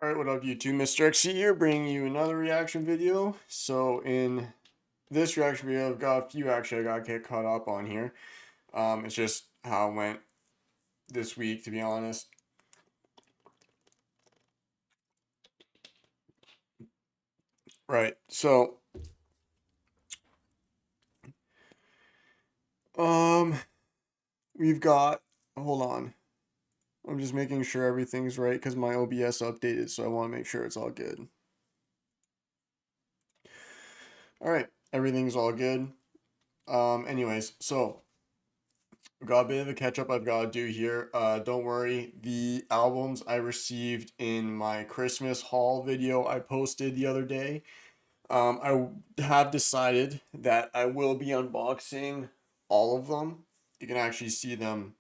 Alright, what up YouTube? Mr. XC here, bringing you another reaction video. So in this reaction video, I've got a few actually I gotta get caught up on here. It's just how it went this week, to be honest. Right, so we've got, hold on. I'm just making sure everything's right because my OBS updated, so I want to make sure it's all good. Alright, everything's all good. Anyways, so got a bit of a catch up I've got to do here. Don't worry, the albums I received in my Christmas haul video I posted the other day. I have decided that I will be unboxing all of them. You can actually see them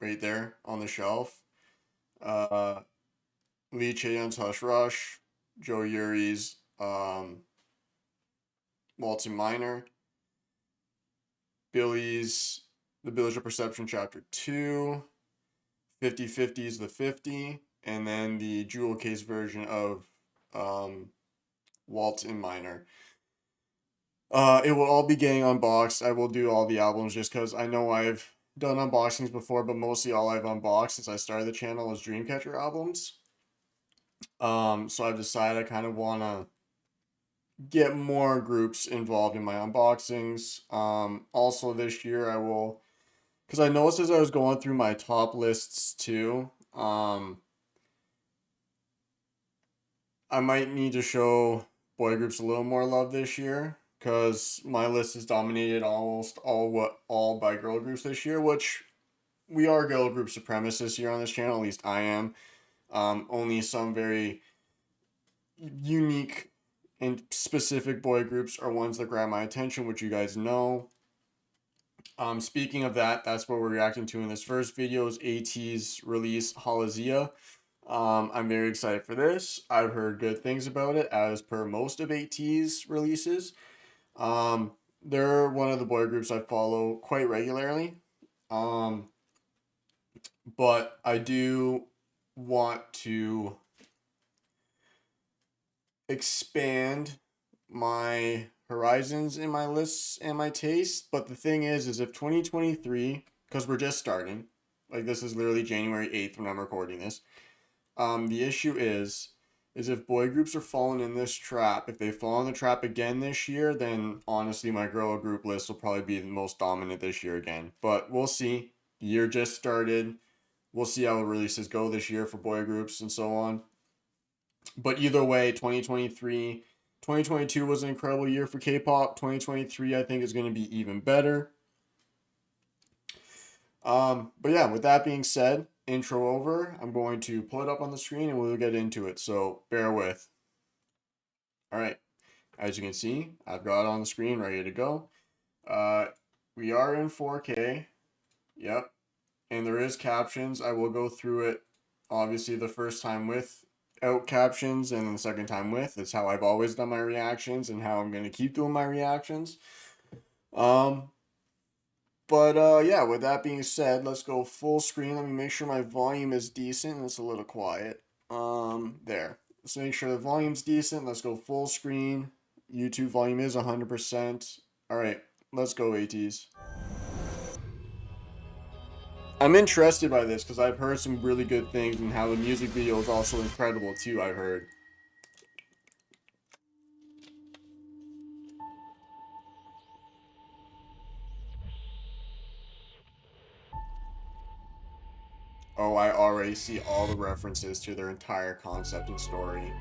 right there on the shelf. Lee Chaeyoung's Hush Rush, Joe Yuri's Waltzing Minor, Billy's The Village of Perception Chapter 2, 50/50's The 50, and then the jewel case version of Waltz in Minor. It will all be getting unboxed. I will do all the albums just because I know I've done unboxings before, but mostly all I've unboxed since I started the channel is Dreamcatcher albums. So I've decided I kind of want to get more groups involved in my unboxings. Also this year I will, because I noticed as I was going through my top lists too, I might need to show boy groups a little more love this year, because my list is dominated almost all by girl groups this year, which we are girl group supremacists here on this channel, at least I am. Only some very unique and specific boy groups are ones that grab my attention, which you guys know. Speaking of that, that's what we're reacting to in this first video is ATEEZ release HALAZIA. I'm very excited for this. I've heard good things about it, as per most of ATEEZ releases. They're one of the boy groups I follow quite regularly. But I do want to expand my horizons in my lists and my tastes. But the thing is if 2023, because we're just starting, like this is literally January 8th when I'm recording this, the issue is if boy groups are falling in this trap, if they fall in the trap again this year, then honestly my girl group list will probably be the most dominant this year again. But we'll see. The year just started. We'll see how the releases go this year for boy groups and so on. But either way, 2022 was an incredible year for K-pop. 2023 I think is going to be even better. But yeah, with that being said, intro over. I'm going to pull it up on the screen and we'll get into it, so bear with. Alright, as you can see, I've got it on the screen ready to go. We are in 4K. Yep. And there is captions. I will go through it obviously the first time without captions and then the second time with. That's how I've always done my reactions and how I'm going to keep doing my reactions. Yeah, with that being said, let's go full screen. Let me make sure my volume is decent. It's a little quiet. There. Let's make sure the volume's decent. Let's go full screen. YouTube volume is 100%. Alright, let's go ATEEZ. I'm interested by this because I've heard some really good things and how the music video is also incredible too, I've heard. Oh, I already see all the references to their entire concept and story.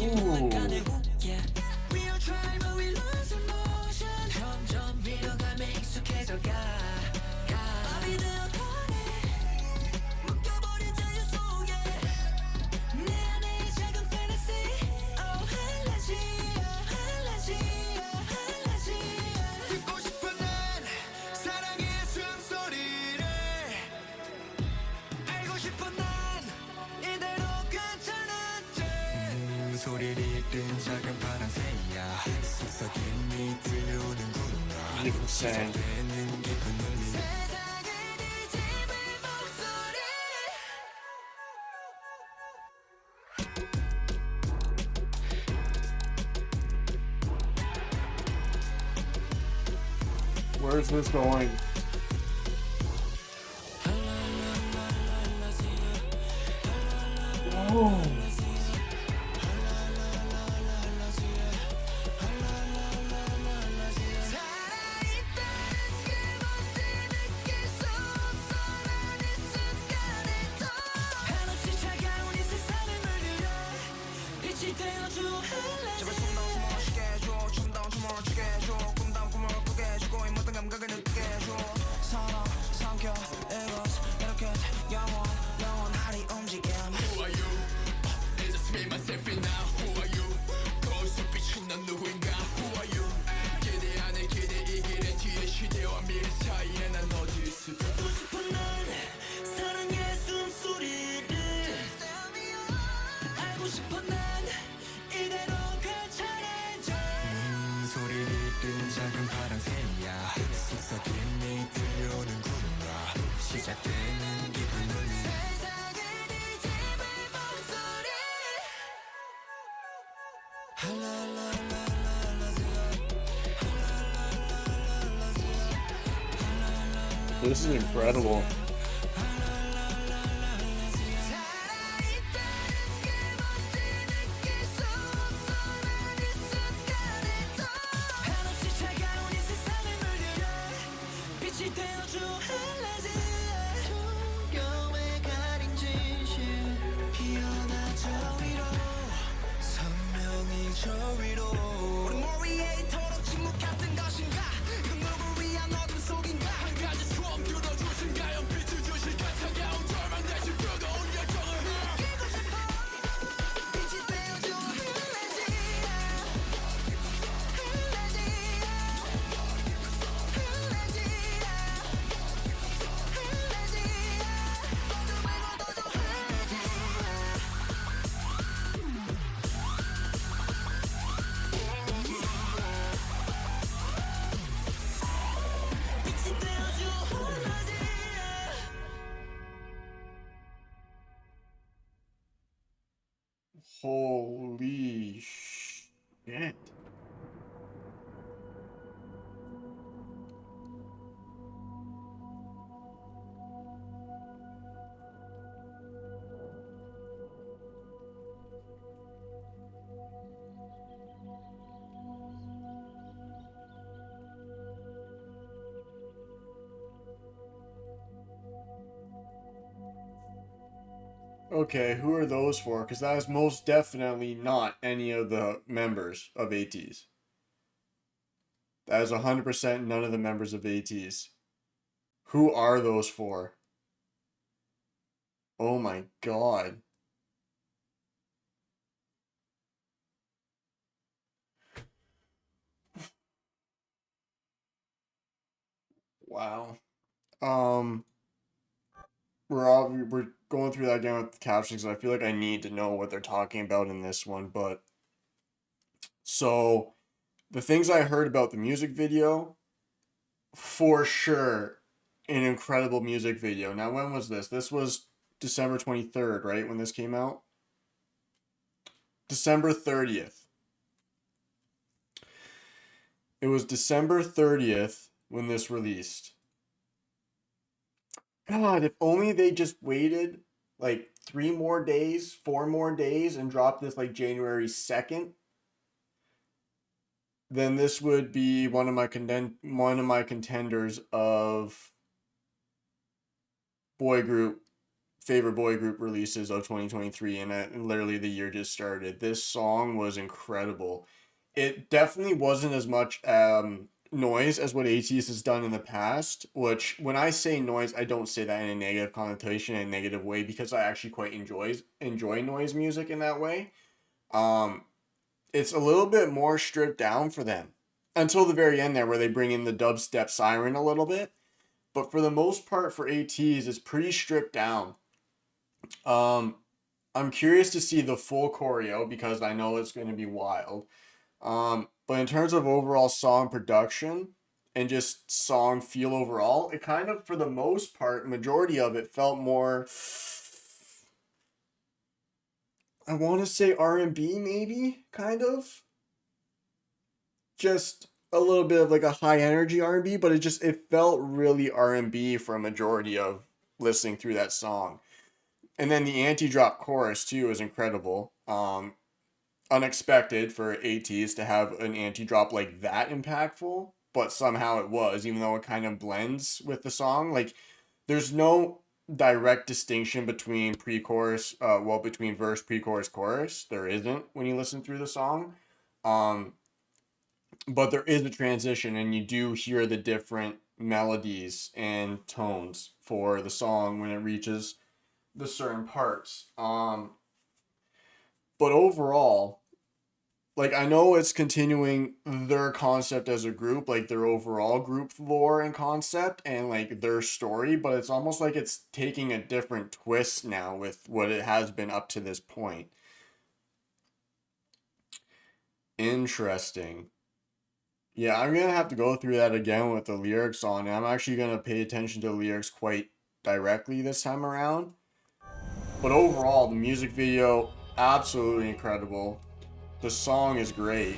Ooh. 100%. Where's this going? Oh. This is incredible. Holy shit. Okay, who are those for? Because that is most definitely not any of the members of ATEEZ. That is 100% none of the members of ATEEZ. Who are those for? Oh my god. Wow. Um, we're going through that again with the captions. I feel like I need to know what they're talking about in this one, but so the things I heard about the music video, for sure, an incredible music video. Now, when was this? This was December 23rd, right? When this came out? December 30th. It was December 30th when this released. God, if only they just waited like 3 more days, 4 more days, and dropped this like January 2nd, then this would be one of my contenders of favorite boy group releases of 2023, and literally the year just started. This song was incredible. It definitely wasn't as much noise as what ATEEZ has done in the past, which when I say noise, I don't say that in a negative connotation, in a negative way, because I actually quite enjoy noise music in that way. It's a little bit more stripped down for them until the very end there, where they bring in the dubstep siren a little bit. But for the most part, for ATEEZ, it's pretty stripped down. I'm curious to see the full choreo because I know it's going to be wild. But in terms of overall song production, and just song feel overall, it kind of, for the most part, majority of it felt more, I want to say R&B maybe, kind of. Just a little bit of like a high energy R&B, but it felt really R&B for a majority of listening through that song. And then the anti-drop chorus too is incredible. Unexpected for ATEEZ to have an anti-drop like that impactful, but somehow it was, even though it kind of blends with the song. Like, there's no direct distinction between pre-chorus, between verse, pre-chorus, chorus. There isn't when you listen through the song. But there is a transition, and you do hear the different melodies and tones for the song when it reaches the certain parts. But overall, like, I know it's continuing their concept as a group, like their overall group lore and concept and like their story, but it's almost like it's taking a different twist now with what it has been up to this point. Interesting. Yeah, I'm gonna have to go through that again with the lyrics on it. I'm actually gonna pay attention to the lyrics quite directly this time around. But overall, the music video, absolutely incredible. The song is great.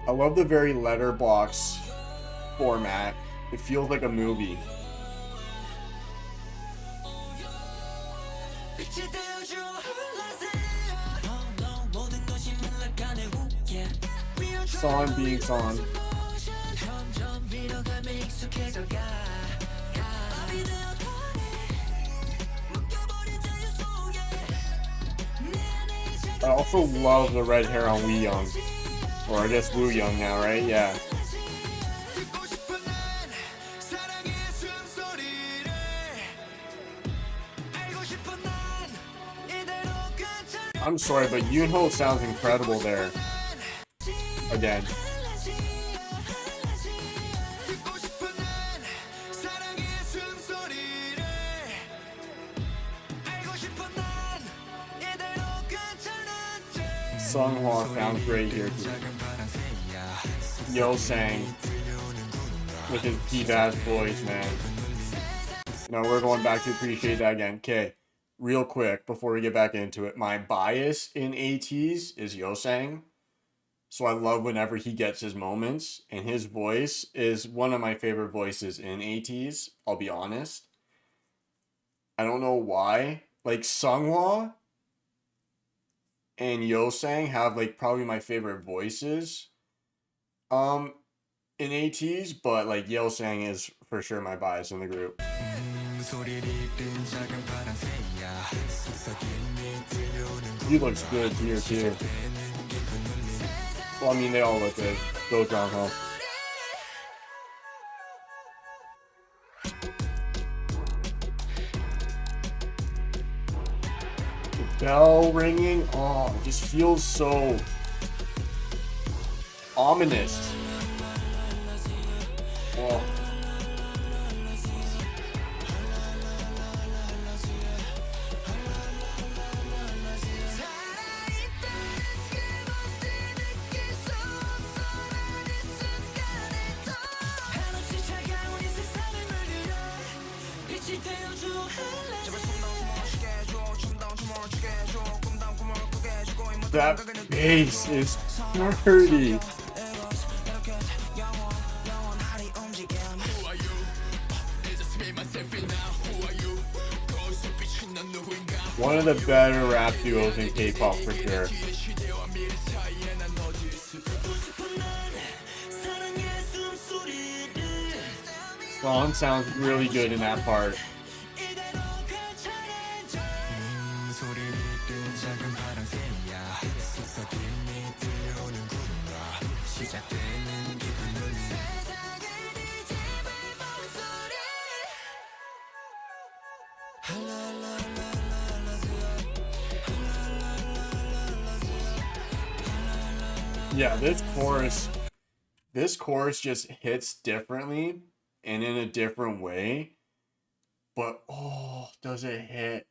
I love the very letterbox format. It feels like a movie. Song being song. I also love the red hair on Woo Young. Or I guess Woo Young now, right? Yeah. I'm sorry, but Yoonho sounds incredible there. Again. Sunghwa sounds great here too. Yo sang with his deep ass voice, man. No, we're going back to appreciate that again. Okay, real quick before we get back into it, my bias in ATEEZ is Yosang. So I love whenever he gets his moments, and his voice is one of my favorite voices in ATEEZ, I'll be honest. I don't know why. Like, Sunghwa and Yosang have like probably my favorite voices in ATEEZ, but like Yosang is for sure my bias in the group. He looks good here too. Well, I mean, they all look good. Go Jongho. The bell ringing, oh, it just feels so ominous. Oh. That bass is dirty. One of the better rap duos in K-pop for sure. Song sounds really good in that part. Yeah, this chorus This chorus just hits differently and in a different way, but oh, does it hit?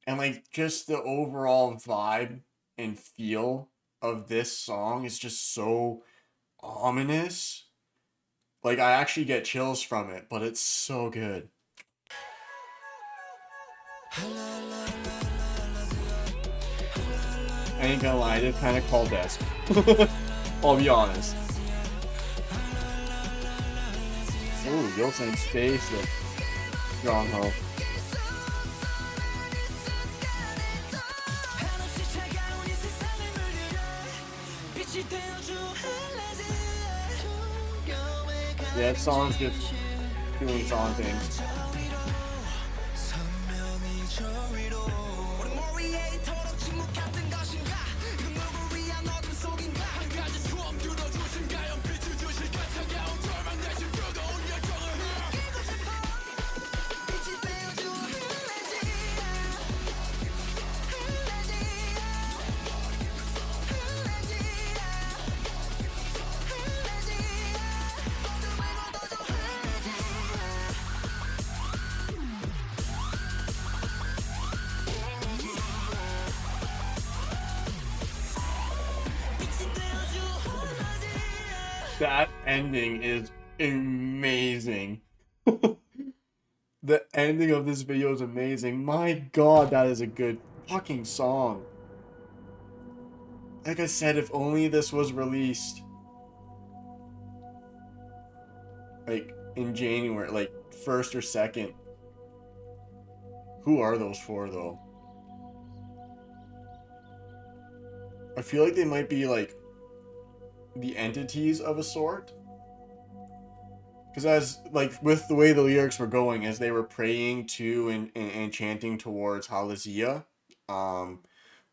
And like just the overall vibe and feel of this song is just so ominous. Like I actually get chills from it, but it's so good. I ain't gonna lie, it's kind of cult-esque. I'll be honest. Ooh, you'll sing space with Strong Hope. Yeah, that song's just doing song things. That ending is amazing. The ending of this video is amazing. My god, that is a good fucking song. Like I said, if only this was released like in January, like 1st or 2nd. Who are those for though? I feel like they might be like the entities of a sort. Because as like with the way the lyrics were going, as they were praying to and chanting towards HALAZIA,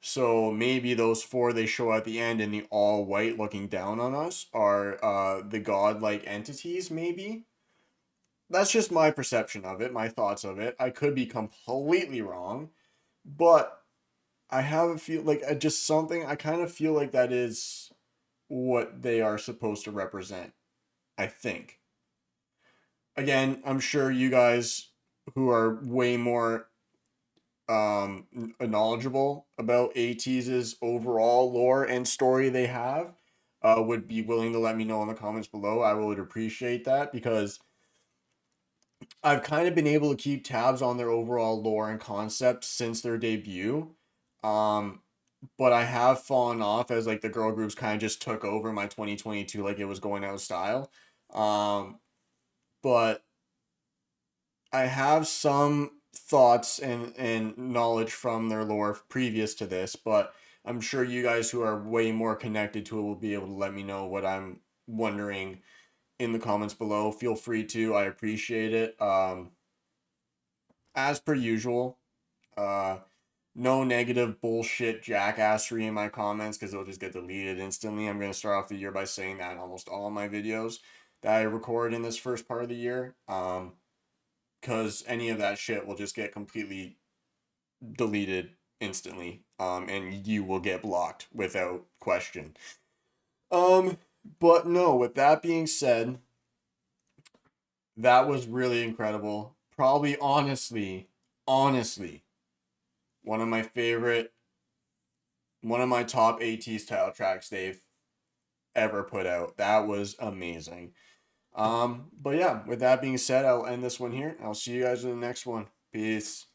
so maybe those four they show at the end in the all white looking down on us are the godlike entities. Maybe that's just my perception of it, my thoughts of it. I could be completely wrong, but I have a feel like just something. I kind of feel like that is what they are supposed to represent. I think. Again, I'm sure you guys who are way more knowledgeable about ATEEZ's overall lore and story they have would be willing to let me know in the comments below. I would appreciate that because I've kind of been able to keep tabs on their overall lore and concept since their debut. Um, but I have fallen off as like the girl groups kind of just took over my 2022 like it was going out of style. But I have some thoughts and knowledge from their lore previous to this, but I'm sure you guys who are way more connected to it will be able to let me know what I'm wondering in the comments below. Feel free to. I appreciate it. As per usual, uh, no negative bullshit jackassery in my comments because it'll just get deleted instantly. I'm going to start off the year by saying that in almost all of my videos that I record in this first part of the year. Because any of that shit will just get completely deleted instantly, and you will get blocked without question. But no, with that being said, that was really incredible. Probably honestly, one of my favorite, one of my top ATEEZ title tracks they've ever put out. That was amazing. But yeah, with that being said, I'll end this one here. I'll see you guys in the next one. Peace.